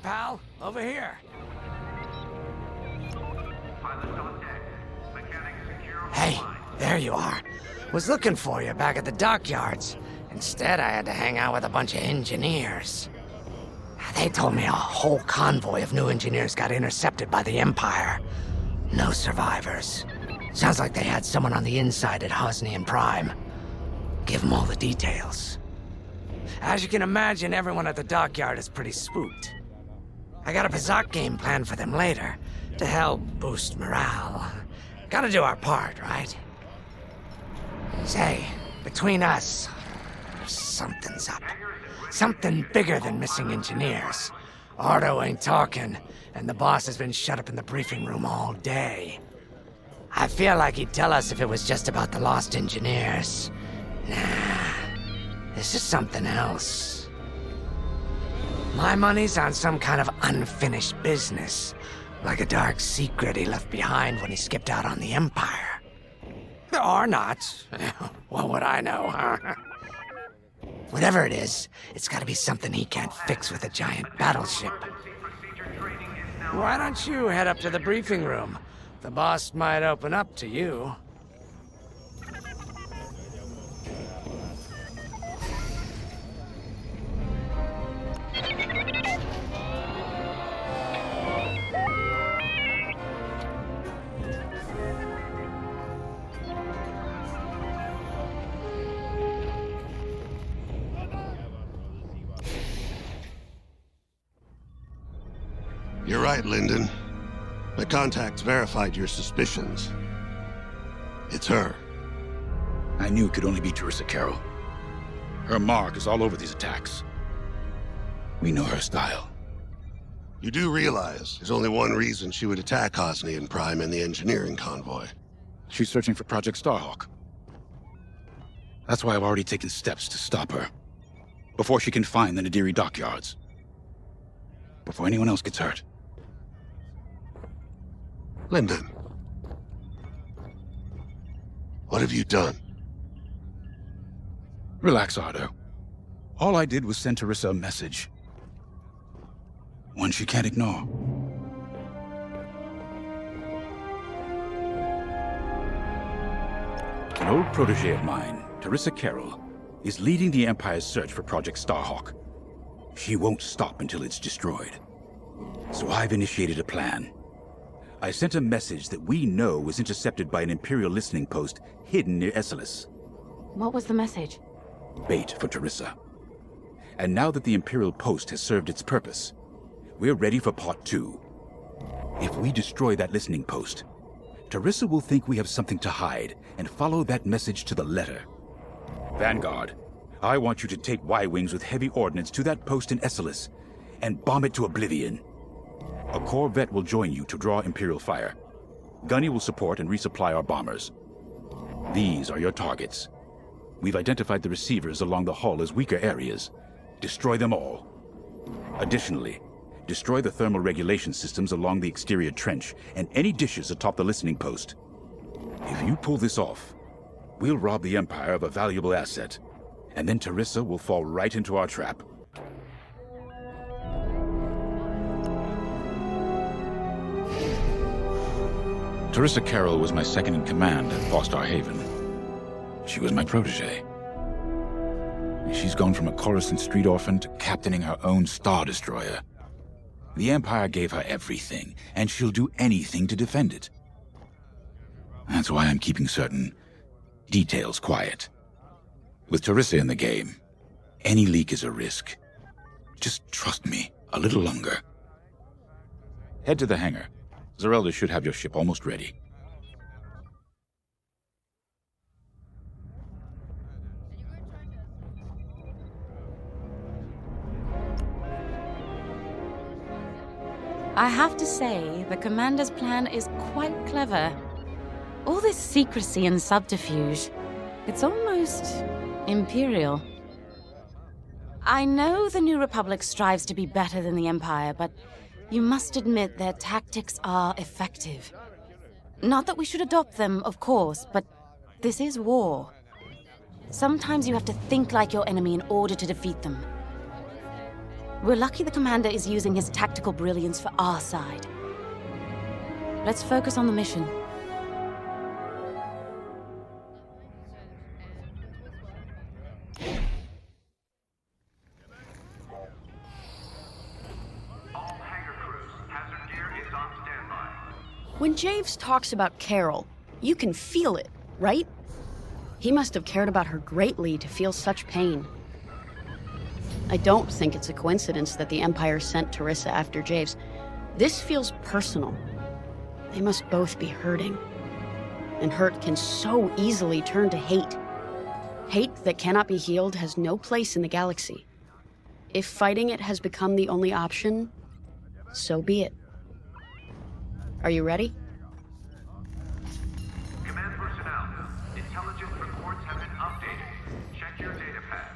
pal. Over here. Hey, there you are. Was looking for you back at the dockyards. Instead, I had to hang out with a bunch of engineers. They told me a whole convoy of new engineers got intercepted by the Empire. No survivors. Sounds like they had someone on the inside at Hosnian Prime. Give them all the details. As you can imagine, everyone at the dockyard is pretty spooked. I got a bizarre game planned for them later, to help boost morale. Gotta do our part, right? Say, between us, something's up. Something bigger than missing engineers. Ardo ain't talking, and the boss has been shut up in the briefing room all day. I feel like he'd tell us if it was just about the lost engineers. Nah, this is something else. My money's on some kind of unfinished business, like a dark secret he left behind when he skipped out on the Empire. Or not. What would I know, huh? Whatever it is, it's gotta be something he can't fix with a giant battleship. Why don't you head up to the briefing room? The boss might open up to you. You're right, Lyndon. My contacts verified your suspicions. It's her. I knew it could only be Teresa Carroll. Her mark is all over these attacks. We know her style. You do realize there's only one reason she would attack Hosnian Prime and the engineering convoy. She's searching for Project Starhawk. That's why I've already taken steps to stop her. Before she can find the Nadiri dockyards. Before anyone else gets hurt. Lyndon. What have you done? Relax, Ardo. All I did was send Teresa a message. One she can't ignore. An old protege of mine, Teresa Carroll, is leading the Empire's search for Project Starhawk. She won't stop until it's destroyed. So I've initiated a plan. I sent a message that we know was intercepted by an Imperial listening post hidden near Esselis. What was the message? Bait for Teresa. And now that the Imperial post has served its purpose, we're ready for part 2. If we destroy that listening post, Teresa will think we have something to hide and follow that message to the letter. Vanguard, I want you to take Y-Wings with heavy ordnance to that post in Esselis and bomb it to oblivion. A corvette will join you to draw Imperial fire. Gunny will support and resupply our bombers. These are your targets. We've identified the receivers along the hull as weaker areas. Destroy them all. Additionally, destroy the thermal regulation systems along the exterior trench and any dishes atop the listening post. If you pull this off, we'll rob the Empire of a valuable asset, and then Teresa will fall right into our trap. Teresa Carroll was my second in command at Fostar Haven. She was my protege. She's gone from a Coruscant street orphan to captaining her own Star Destroyer. The Empire gave her everything, and she'll do anything to defend it. That's why I'm keeping certain details quiet. With Teresa in the game, any leak is a risk. Just trust me a little longer. Head to the hangar. Zerelda should have your ship almost ready. I have to say, the Commander's plan is quite clever. All this secrecy and subterfuge, it's almost Imperial. I know the New Republic strives to be better than the Empire, but you must admit their tactics are effective. Not that we should adopt them, of course, but this is war. Sometimes you have to think like your enemy in order to defeat them. We're lucky the Commander is using his tactical brilliance for our side. Let's focus on the mission. When Javes talks about Carol, you can feel it, right? He must have cared about her greatly to feel such pain. I don't think it's a coincidence that the Empire sent Teresa after Javes. This feels personal. They must both be hurting. And hurt can so easily turn to hate. Hate that cannot be healed has no place in the galaxy. If fighting it has become the only option, so be it. Are you ready? Command personnel, intelligence reports have been updated. Check your data pad.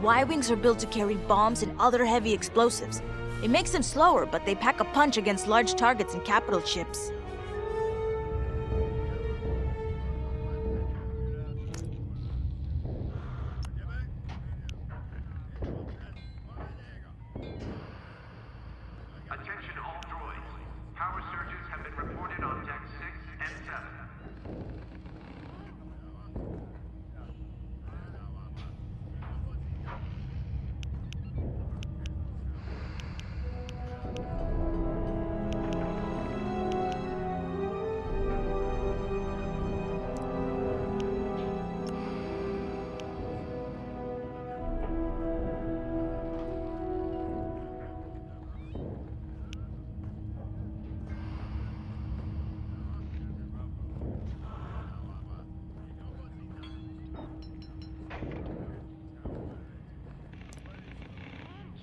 Y-Wings are built to carry bombs and other heavy explosives. It makes them slower, but they pack a punch against large targets and capital ships. Attention all droids. Power surges have been reported on deck 6 and 7.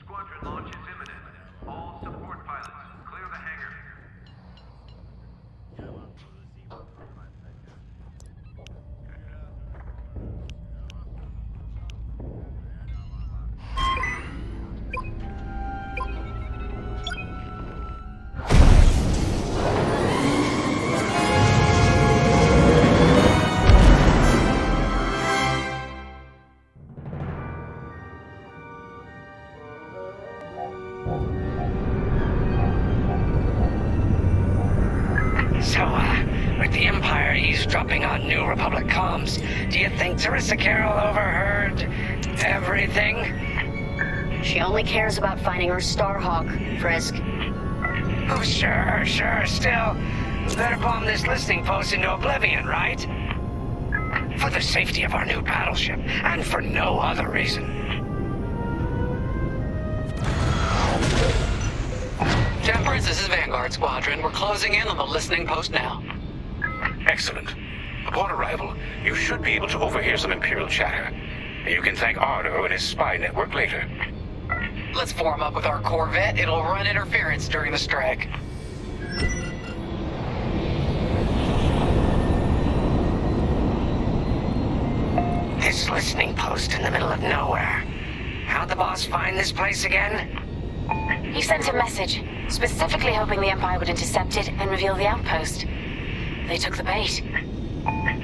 Squadron launch is imminent. All support pilots, clear the hangar. So, with the Empire eavesdropping on New Republic comms, do you think Teresa Carroll overheard everything? She only cares about finding her Starhawk, Frisk. Oh, sure. Still, better bomb this listening post into oblivion, right? For the safety of our new battleship, and for no other reason. Temperance, this is Vanguard Squadron. We're closing in on the listening post now. Excellent. Upon arrival, you should be able to overhear some Imperial chatter. You can thank Ardo and his spy network later. Let's form up with our Corvette. It'll run interference during the strike. This listening post in the middle of nowhere. How'd the boss find this place again? He sent a message, specifically hoping the Empire would intercept it and reveal the outpost. They took the bait.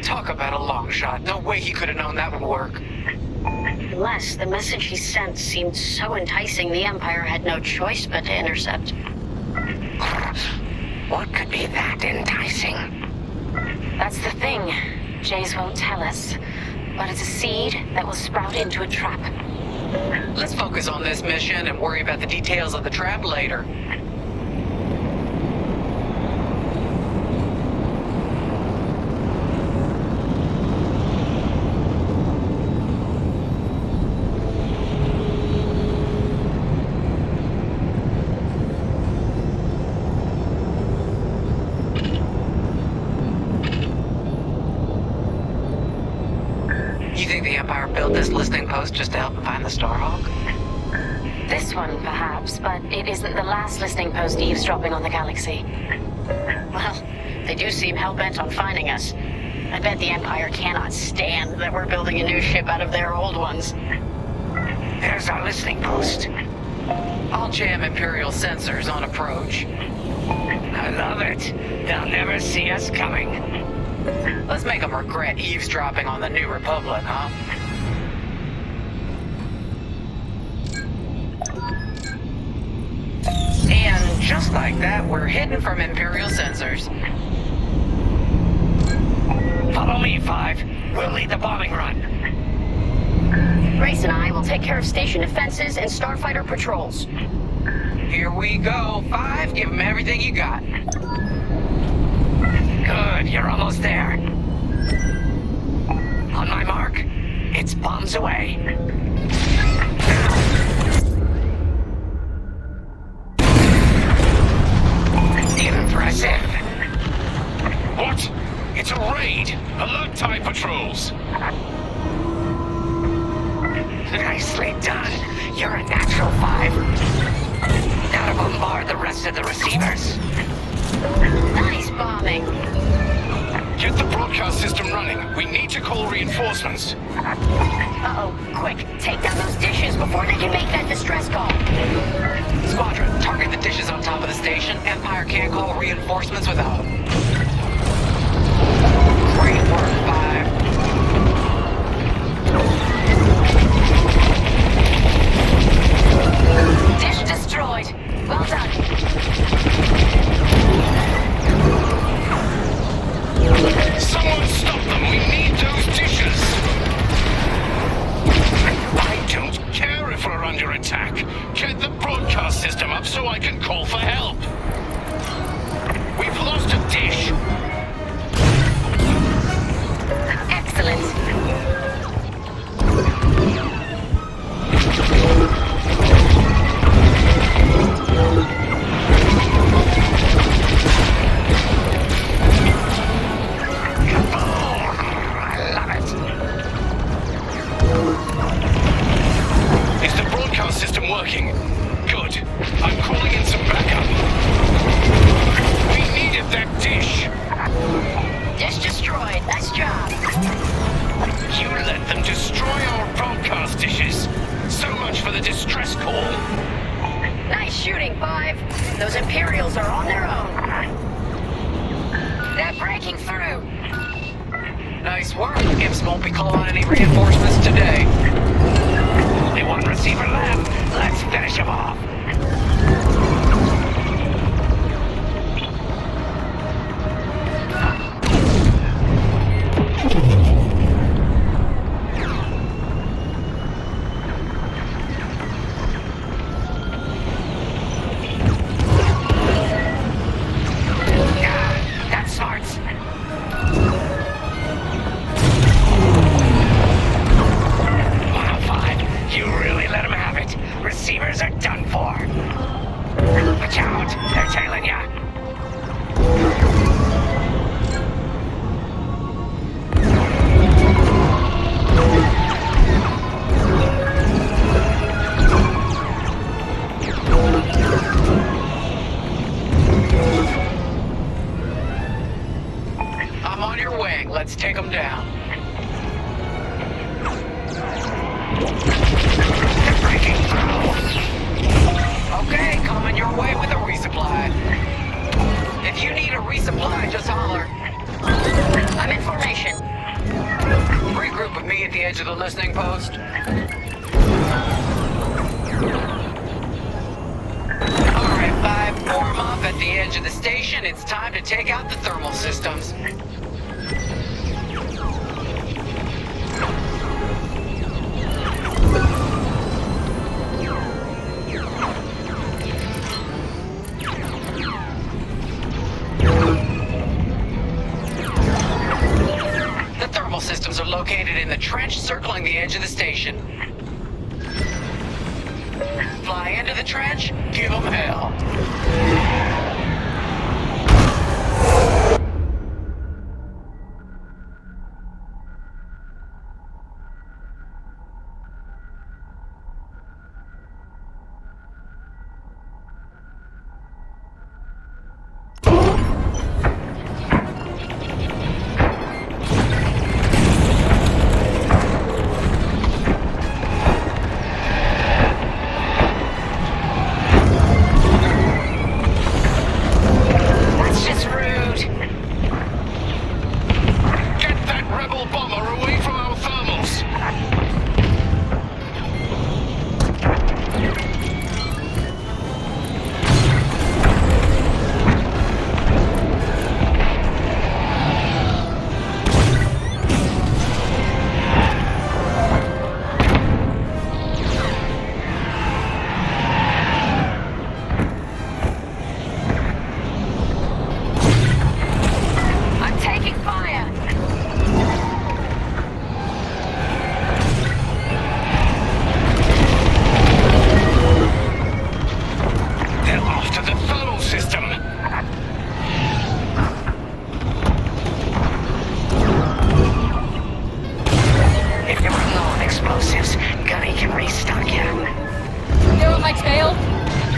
Talk about a long shot. No way he could have known that would work. Unless the message he sent seemed so enticing the Empire had no choice but to intercept. What could be that enticing? That's the thing. Jace won't tell us. But it's a seed that will sprout into a trap. Let's focus on this mission and worry about the details of the trap later. You think the Empire built this listening post just to help them find the Starhawk? This one, perhaps, but it isn't the last listening post eavesdropping on the galaxy. Well, they do seem hell-bent on finding us. I bet the Empire cannot stand that we're building a new ship out of their old ones. There's our listening post. I'll jam Imperial sensors on approach. I love it. They'll never see us coming. Let's make them regret eavesdropping on the New Republic, huh? Looks like that we're hidden from Imperial sensors. Follow me, 5. We'll lead the bombing run. Grace and I will take care of station defenses and starfighter patrols. Here we go, 5. Give them everything you got. Good, you're almost there. On my mark. It's bombs away. Impressive. What? It's a raid! Alert TIE patrols! Nicely done. You're a natural 5. Now to bombard the rest of the receivers. Nice bombing. Get the broadcast system running. We need to call reinforcements. Uh-oh, quick, take down those dishes before they can make that distress call. Squadron, target the dishes on top of the station. Empire can't call reinforcements without them. Great work, 5. Dish destroyed. Well done. Someone stop them! We need those dishes! I don't care if we're under attack. Get the broadcast system up so I can call for help. We've lost a dish. Excellent. Is the broadcast system working? Good. I'm calling in some backup. We needed that dish. Dish destroyed. Nice job. You let them destroy our broadcast dishes. So much for the distress call. Nice shooting, 5. Those Imperials are on their own. They're breaking through. Nice work. Imps won't be calling any reinforcements today. Only one receiver left. Let's finish him off. That's smart. You really let him have it. Receivers are done for. Watch out. They're tailing ya. I'm on your wing. Let's take them down. They're breaking through. Okay, coming your way with a resupply. If you need a resupply, just holler. I'm in formation. Regroup with me at the edge of the listening post. Alright, 5, form up at the edge of the station. It's time to take out the thermal systems. The thermal systems are located in the trench circling the edge of the station. Fly into the trench, give them hell.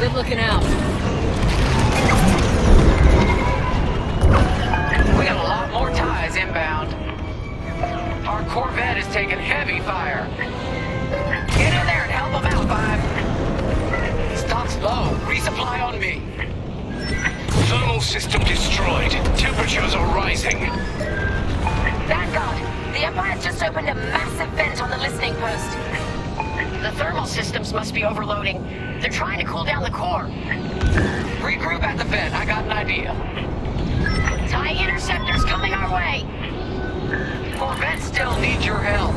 Good looking out. We got a lot more ties inbound. Our Corvette is taking heavy fire. Get in there and help them out, Five. Stock's low. Resupply on me. Thermal system destroyed. Temperatures are rising. Thank God. The Empire's just opened a massive vent on the listening post. The thermal systems must be overloading. They're trying to cool down the core. Regroup at the vent. I got an idea. TIE interceptors coming our way. Corvette still needs your help.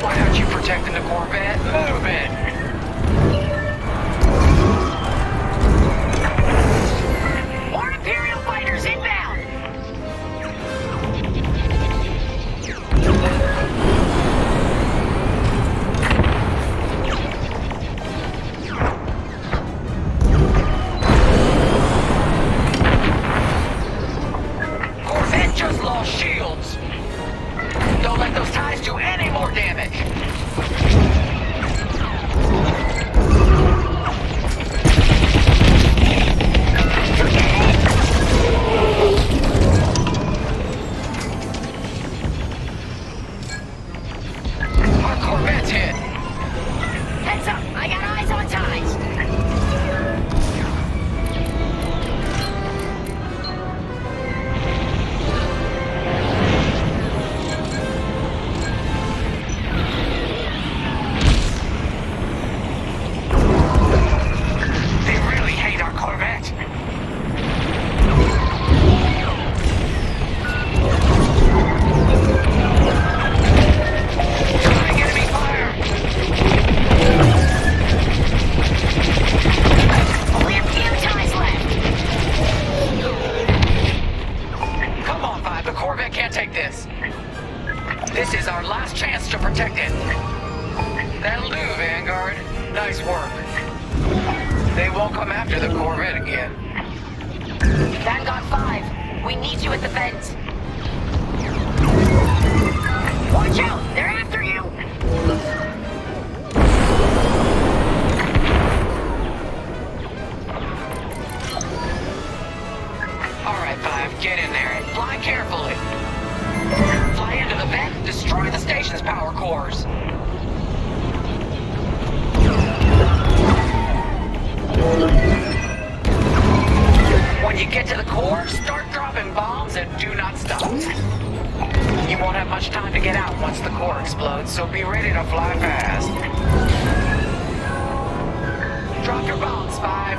Why aren't you protecting the Corvette? Move it! More Imperial fighters inbound. Corvette just lost shields! Don't let those ties do any more damage! Our Corvette's hit! Heads up, I got eyes on ties. They really hate our Corvette! Trying enemy fire! Only a few ties left. Come on, Five, the Corvette can't take this. This is our last chance to protect it. That'll do, Vanguard. Nice work. They won't come after the Corvette again. Vanguard 5, we need you at the vent. Watch out, they're after you. All right, Five, get in there and fly carefully. Fly into the vent, destroy the station's power cores. When you get to the core, start dropping bombs and do not stop. You won't have much time to get out once the core explodes, so be ready to fly fast. Drop your bombs, Five.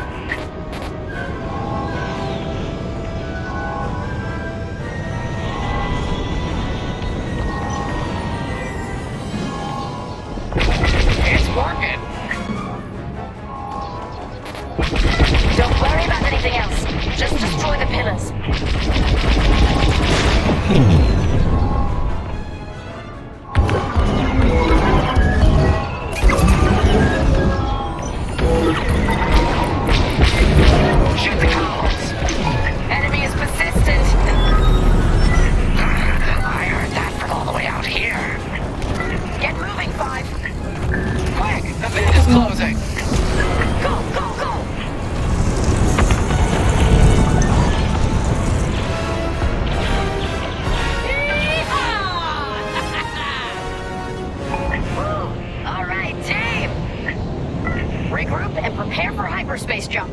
It's working. Don't worry about anything else. Just destroy the pillars. Shoot the columns. Enemy is persistent. I heard that from all the way out here. Get moving, 5. Quick, the vent is closing. Go, go, go. Woo! All right, team. Regroup and prepare for hyperspace jump.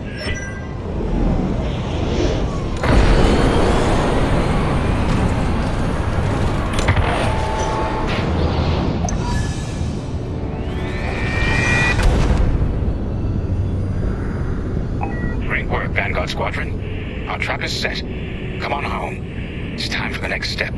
Great work, Vanguard Squadron. Our trap is set. Come on home. It's time for the next step.